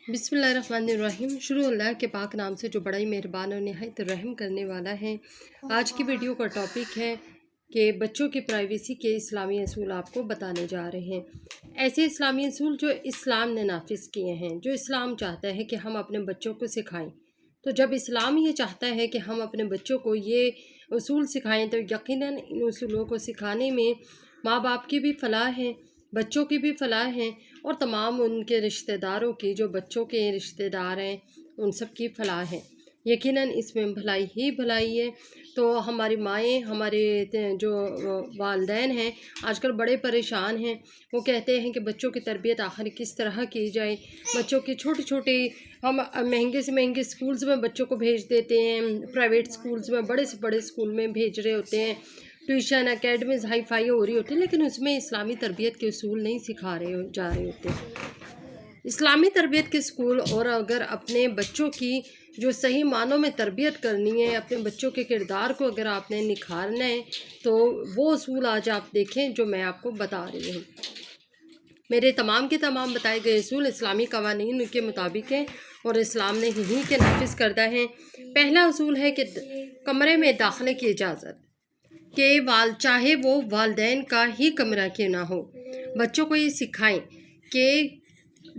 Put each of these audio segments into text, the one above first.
बिस्मिल्लाहिर्रहमानिर्रहीम। शुरू अल्लाह के पाक नाम से जो बड़ा ही मेहरबान और नहायत रहम करने वाला है। आज की वीडियो का टॉपिक है कि बच्चों की प्राइवेसी के इस्लामी असूल आपको बताने जा रहे हैं। ऐसे इस्लामी असूल जो इस्लाम ने नाफिज किए हैं, जो इस्लाम चाहता है कि हम अपने बच्चों को सिखाएं। तो जब इस्लाम ये चाहता है कि हम अपने बच्चों को ये असूल सिखाएं तो यकीनन इन असूलों को सिखाने में माँ बाप की भी फलाह है, बच्चों की भी फलाह है और तमाम उनके रिश्तेदारों की, जो बच्चों के रिश्तेदार हैं, उन सब की फलाह है। यकीनन इसमें भलाई ही भलाई है। तो हमारी माएँ, हमारे जो वालिदैन हैं आजकल बड़े परेशान हैं। वो कहते हैं कि बच्चों की तरबियत आखिर किस तरह की जाए। बच्चों की छोटी छोटी हम महंगे से महंगे स्कूल्स में बच्चों को भेज देते हैं, प्राइवेट स्कूल्स में, बड़े से बड़े स्कूल में भेज रहे होते हैं। ट्यूशन अकेडमीज़ हाई फाई हो रही होती है, लेकिन उसमें इस्लामी तरबियत के उसूल नहीं सिखा रहे जा रहे होते। इस्लामी तरबियत के स्कूल, और अगर अपने बच्चों की जो सही मानों में तरबियत करनी है, अपने बच्चों के किरदार को अगर आपने निखारना है, तो वो उसूल आज आप देखें जो मैं आपको बता रही हूँ। मेरे तमाम के तमाम बताए गए असूल इस्लामी कवानीन के मुताबिक हैं और इस्लाम ने यहीं के नाफिज करता है। पहला असूल है कि कमरे में दाखिले की इजाज़त, कि चाहे वो वालिदैन का ही कमरा क्यों ना हो, बच्चों को ये सिखाएं कि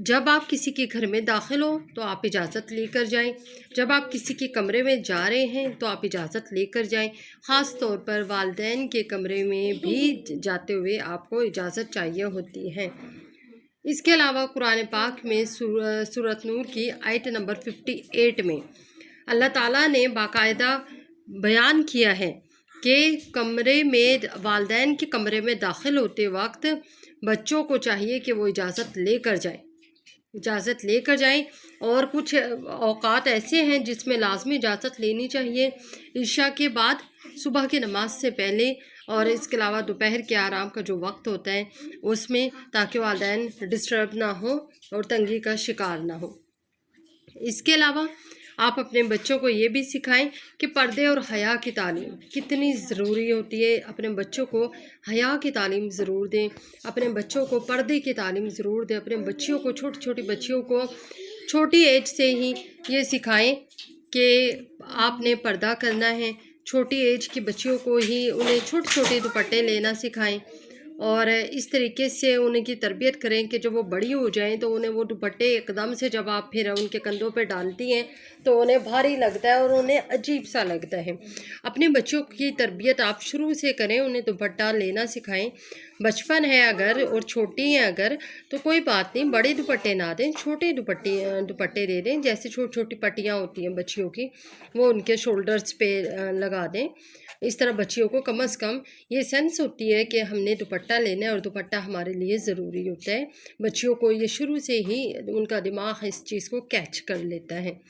जब आप किसी के घर में दाखिल हो तो आप इजाज़त लेकर जाएं, जब आप किसी के कमरे में जा रहे हैं तो आप इजाज़त लेकर जाएं। ख़ास तौर पर वालिदैन के कमरे में भी जाते हुए आपको इजाज़त चाहिए होती है। इसके अलावा कुरान पाक में सूरत नूर की आयत नंबर 58 में अल्लाह ताला ने बाकायदा बयान किया है कि कमरे में, वालिदैन के कमरे में दाखिल होते वक्त बच्चों को चाहिए कि वो इजाज़त लेकर जाएं। और कुछ औकात ऐसे हैं जिसमें लाजमी इजाज़त लेनी चाहिए, इशा के बाद, सुबह की नमाज से पहले, और इसके अलावा दोपहर के आराम का जो वक्त होता है उसमें, ताकि वालिदैन डिस्टर्ब ना हो और तंगी का शिकार ना हो। इसके अलावा आप अपने बच्चों को ये भी सिखाएं कि पर्दे और हया की तालीम कितनी ज़रूरी होती है। अपने बच्चों को हया की तालीम ज़रूर दें, अपने बच्चों को पर्दे की तालीम ज़रूर दें। अपने बच्चियों को, छोटी छोटी बच्चियों को छोटी एज से ही ये सिखाएं कि आपने पर्दा करना है। छोटी एज की बच्चियों को ही उन्हें छोटे छोटे दुपट्टे लेना सिखाएं और इस तरीके से उनकी तरबियत करें कि जब वो बड़ी हो जाएं तो उन्हें वो दुपट्टे एकदम से जब आप फिर उनके कंधों पे डालती हैं तो उन्हें भारी लगता है और उन्हें अजीब सा लगता है। अपने बच्चों की तरबियत आप शुरू से करें, उन्हें दुपट्टा लेना सिखाएं। बचपन है अगर और छोटी हैं अगर तो कोई बात नहीं, बड़े दुपट्टे ना दें, छोटे दुपट्टे दे दें। जैसे छोटी छोटी पट्टियाँ होती हैं बच्चियों की, वो उनके शोल्डर्स पे लगा दें। इस तरह बच्चियों को कम से कम ये सेंस होती है कि हमने दुपट्टा लेना है और दुपट्टा हमारे लिए ज़रूरी होता है। बच्चियों को ये शुरू से ही उनका दिमाग इस चीज़ को कैच कर लेता है।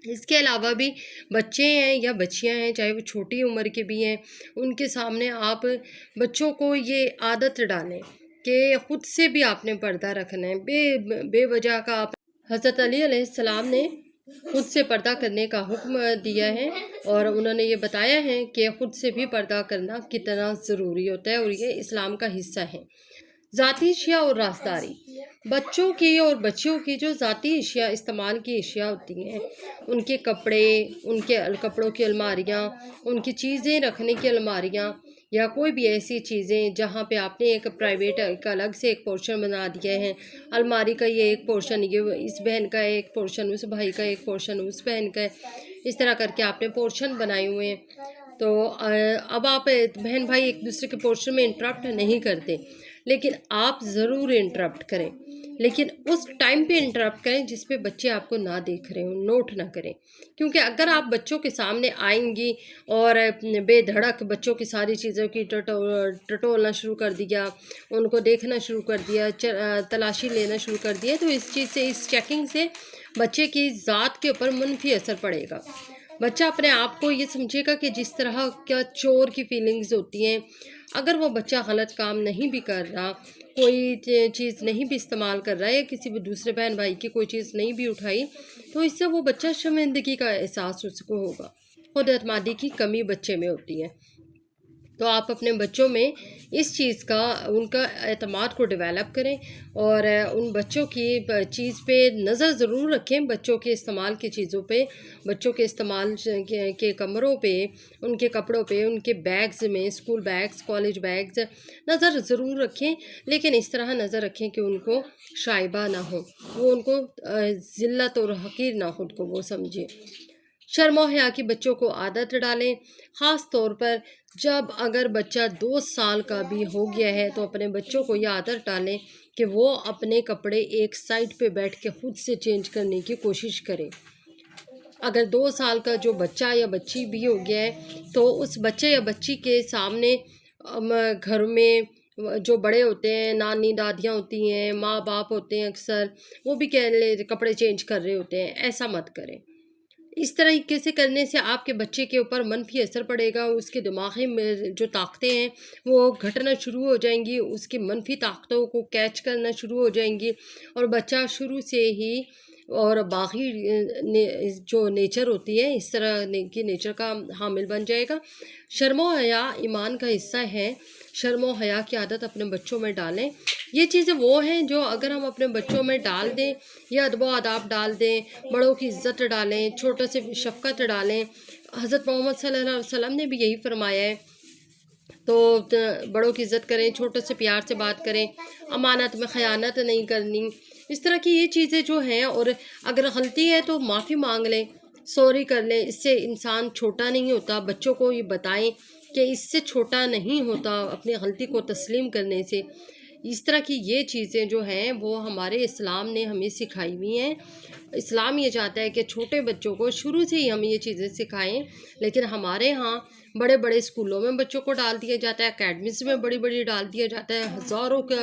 इसके अलावा भी बच्चे हैं या बच्चियां हैं, चाहे वो छोटी उम्र के भी हैं, उनके सामने आप बच्चों को ये आदत डालें कि ख़ुद से भी आपने पर्दा रखना है। बेवजह का आप, हज़रत अली अलैहिस्सलाम ने खुद से पर्दा करने का हुक्म दिया है और उन्होंने ये बताया है कि ख़ुद से भी पर्दा करना कितना ज़रूरी होता है और ये इस्लाम का हिस्सा है। ज़ाती अशिया और राजदारी, बच्चों की और बच्चियों की जो ज़ाती अशिया, इस्तेमाल की अशिया होती हैं, उनके कपड़े, उनके कपड़ों की अलमारियाँ, उनकी चीज़ें रखने की अलमारियाँ, या कोई भी ऐसी चीज़ें जहाँ पे आपने एक प्राइवेट, एक अलग से एक पोर्शन बना दिया है। अलमारी का ये एक पोर्शन, ये इस बहन का एक पोर्शन, उस भाई का एक पोर्शन, उस बहन का, इस तरह करके आपने पोर्शन बनाए हुए हैं। तो अब आप बहन भाई एक दूसरे के पोर्शन में इंटरप्ट नहीं करते, लेकिन आप ज़रूर इंटरप्ट करें, लेकिन उस टाइम पे इंटरप्ट करें जिस पे बच्चे आपको ना देख रहे हो, नोट ना करें। क्योंकि अगर आप बच्चों के सामने आएंगी और बेधड़क बच्चों की सारी चीज़ों की टटोलना शुरू कर दिया, उनको देखना शुरू कर दिया, तलाशी लेना शुरू कर दिया, तो इस चीज़ से, इस चेकिंग से बच्चे की ज़ात के ऊपर मुनफी असर पड़ेगा। बच्चा अपने आप को ये समझेगा कि जिस तरह क्या चोर की फीलिंग्स होती हैं। अगर वो बच्चा गलत काम नहीं भी कर रहा, कोई चीज़ नहीं भी इस्तेमाल कर रहा है, या किसी भी दूसरे बहन भाई की कोई चीज़ नहीं भी उठाई, तो इससे वो बच्चा शर्मिंदगी का एहसास उसको होगा। खुद एतमादी की कमी बच्चे में होती है। تو آپ اپنے بچوں میں اس چیز کا ان کا اعتماد کو ڈیولپ کریں اور ان بچوں کی چیز پہ نظر ضرور رکھیں، بچوں کے استعمال کی چیزوں پہ، بچوں کے استعمال کے کمروں پہ، ان کے کپڑوں پہ، ان کے بیگز میں، اسکول بیگز، کالج بیگز نظر ضرور رکھیں، لیکن اس طرح نظر رکھیں کہ ان کو شائبہ نہ ہو، وہ ان کو ذلت اور حقیر نہ خود کو وہ سمجھیں۔ شرم و حیا کی بچوں کو عادت ڈالیں، خاص طور پر جب اگر بچہ 2 سال کا بھی ہو گیا ہے تو اپنے بچوں کو یہ عادت ڈالیں کہ وہ اپنے کپڑے ایک سائڈ پہ بیٹھ کے خود سے چینج کرنے کی کوشش کریں۔ اگر 2 سال کا جو بچہ یا بچی بھی ہو گیا ہے تو اس بچے یا بچی کے سامنے گھر میں جو بڑے ہوتے ہیں، نانی دادیاں ہوتی ہیں، ماں باپ ہوتے ہیں، اکثر وہ بھی کپڑے چینج کر رہے ہوتے ہیں، ایسا مت کریں۔ اس طریقے سے کرنے سے آپ کے بچے کے اوپر منفی اثر پڑے گا، اس کے دماغی میں جو طاقتیں ہیں وہ گھٹنا شروع ہو جائیں گی، اس کی منفی طاقتوں کو کیچ کرنا شروع ہو جائیں گی اور بچہ شروع سے ہی اور باغی جو نیچر ہوتی ہے اس طرح کی نیچر کا حامل بن جائے گا۔ شرم و حیا ایمان کا حصہ ہے، شرم و حیا کی عادت اپنے بچوں میں ڈالیں۔ یہ چیزیں وہ ہیں جو اگر ہم اپنے بچوں میں ڈال دیں، یا ادب و آداب ڈال دیں، بڑوں کی عزت ڈالیں، چھوٹوں سے شفقت ڈالیں۔ حضرت محمد صلی اللہ علیہ وسلم نے بھی یہی فرمایا ہے، تو بڑوں کی عزت کریں، چھوٹوں سے پیار سے بات کریں، امانت میں خیانت نہیں کرنی، اس طرح کی یہ چیزیں جو ہیں، اور اگر غلطی ہے تو معافی مانگ لیں، سوری کر لیں، اس سے انسان چھوٹا نہیں ہوتا۔ بچوں کو یہ بتائیں کہ اس سے چھوٹا نہیں ہوتا اپنی غلطی کو تسلیم کرنے سے۔ اس طرح کی یہ چیزیں جو ہیں وہ ہمارے اسلام نے ہمیں سکھائی ہوئی ہیں۔ اسلام یہ چاہتا ہے کہ چھوٹے بچوں کو شروع سے ہی ہم یہ چیزیں سکھائیں، لیکن ہمارے ہاں بڑے بڑے اسکولوں میں بچوں کو ڈال دیا جاتا ہے، اکیڈمیز میں بڑی بڑی ڈال دیا جاتا ہے، ہزاروں کا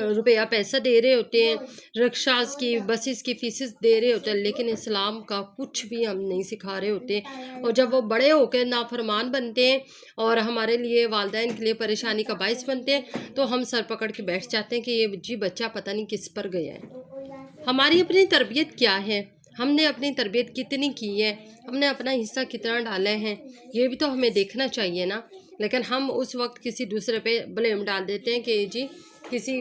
روپیہ پیسہ دے رہے ہوتے ہیں، رکشاز کی، بسز کی فیسز دے رہے ہوتے ہیں، لیکن اسلام کا کچھ بھی ہم نہیں سکھا رہے ہوتے، اور جب وہ بڑے ہو کے نافرمان بنتے ہیں اور ہمارے لیے والدین کے لیے پریشانی کا باعث بنتے ہیں تو ہم سر پکڑ کے بیٹھ جاتے ہیں کہ یہ بچہ پتہ نہیں کس پر گیا ہے۔ ہماری اپنی تربیت کیا ہے، ہم نے اپنی تربیت کتنی کی ہے، ہم نے اپنا حصہ کتنا ڈالا ہے، یہ بھی تو ہمیں دیکھنا چاہیے نا۔ لیکن ہم اس وقت کسی دوسرے پہ بلیم ڈال دیتے ہیں کہ جی کسی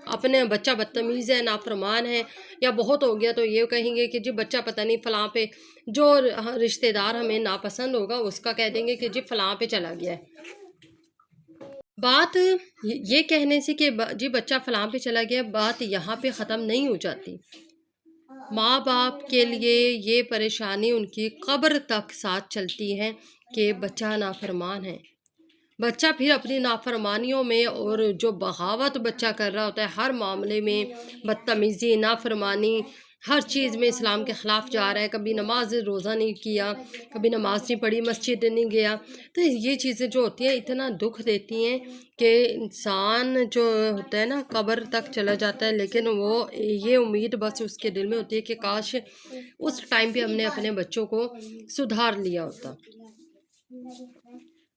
اپنے بچہ بدتمیز ہے، نافرمان ہے، یا بہت ہو گیا تو یہ کہیں گے کہ جی بچہ پتہ نہیں فلاں پہ، جو رشتہ دار ہمیں ناپسند ہوگا اس کا کہہ دیں گے کہ جی فلاں پہ چلا گیا ہے۔ بات یہ کہنے سے کہ جی بچہ فلاں پہ چلا گیا، بات یہاں پہ ختم نہیں ہو جاتی۔ ماں باپ کے لیے یہ پریشانی ان کی قبر تک ساتھ چلتی ہے کہ بچہ نافرمان ہے۔ بچہ پھر اپنی نافرمانیوں میں، اور جو بغاوت بچہ کر رہا ہوتا ہے ہر معاملے میں، بدتمیزی، نافرمانی، ہر چیز میں اسلام کے خلاف جا رہا ہے، کبھی نماز روزہ نہیں کیا، کبھی نماز نہیں پڑھی، مسجد نہیں گیا، تو یہ چیزیں جو ہوتی ہیں اتنا دکھ دیتی ہیں کہ انسان جو ہوتا ہے نا قبر تک چلا جاتا ہے، لیکن وہ یہ امید بس اس کے دل میں ہوتی ہے کہ کاش اس ٹائم پہ ہم نے اپنے بچوں کو سدھار لیا ہوتا۔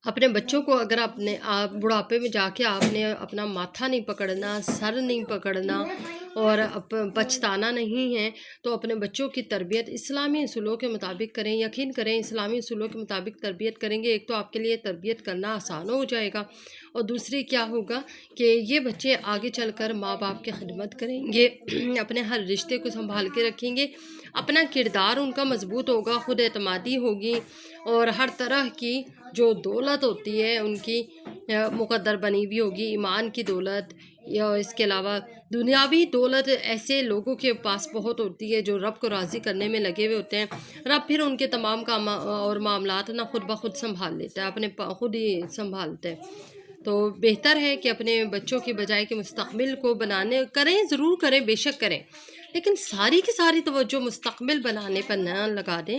اپنے بچوں کو اگر آپ بڑھاپے میں جا کے آپ نے اپنا ماتھا نہیں پکڑنا، سر نہیں پکڑنا اور پچھتانا نہیں ہے، تو اپنے بچوں کی تربیت اسلامی اصولوں کے مطابق کریں۔ یقین کریں اسلامی اصولوں کے مطابق تربیت کریں گے، ایک تو آپ کے لیے تربیت کرنا آسان ہو جائے گا، اور دوسری کیا ہوگا کہ یہ بچے آگے چل کر ماں باپ کی خدمت کریں گے، اپنے ہر رشتے کو سنبھال کے رکھیں گے، اپنا کردار ان کا مضبوط ہوگا، خود اعتمادی ہوگی، اور ہر طرح کی جو دولت ہوتی ہے ان کی مقدر بنی ہوئی ہوگی، ایمان کی دولت، یا اس کے علاوہ دنیاوی دولت ایسے لوگوں کے پاس بہت ہوتی ہے جو رب کو راضی کرنے میں لگے ہوئے ہوتے ہیں۔ رب پھر ان کے تمام کام اور معاملات نہ خود بخود سنبھال لیتا ہے، اپنے خود ہی سنبھالتا ہے۔ تو بہتر ہے کہ اپنے بچوں کی بجائے کہ مستقبل کو بنانے کریں، ضرور کریں، بے شک کریں، لیکن ساری کی ساری توجہ مستقبل بنانے پر نہ لگا دیں۔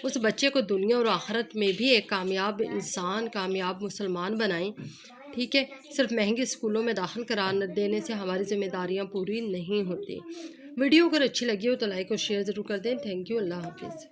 اس بچے کو دنیا اور آخرت میں بھی ایک کامیاب انسان، کامیاب مسلمان بنائیں۔ ٹھیک ہے، صرف مہنگے اسکولوں میں داخل کرا دینے سے ہماری ذمہ داریاں پوری نہیں ہوتی۔ ویڈیو اگر اچھی لگی ہو تو لائک اور شیئر ضرور کر دیں۔ تھینک یو، اللہ حافظ۔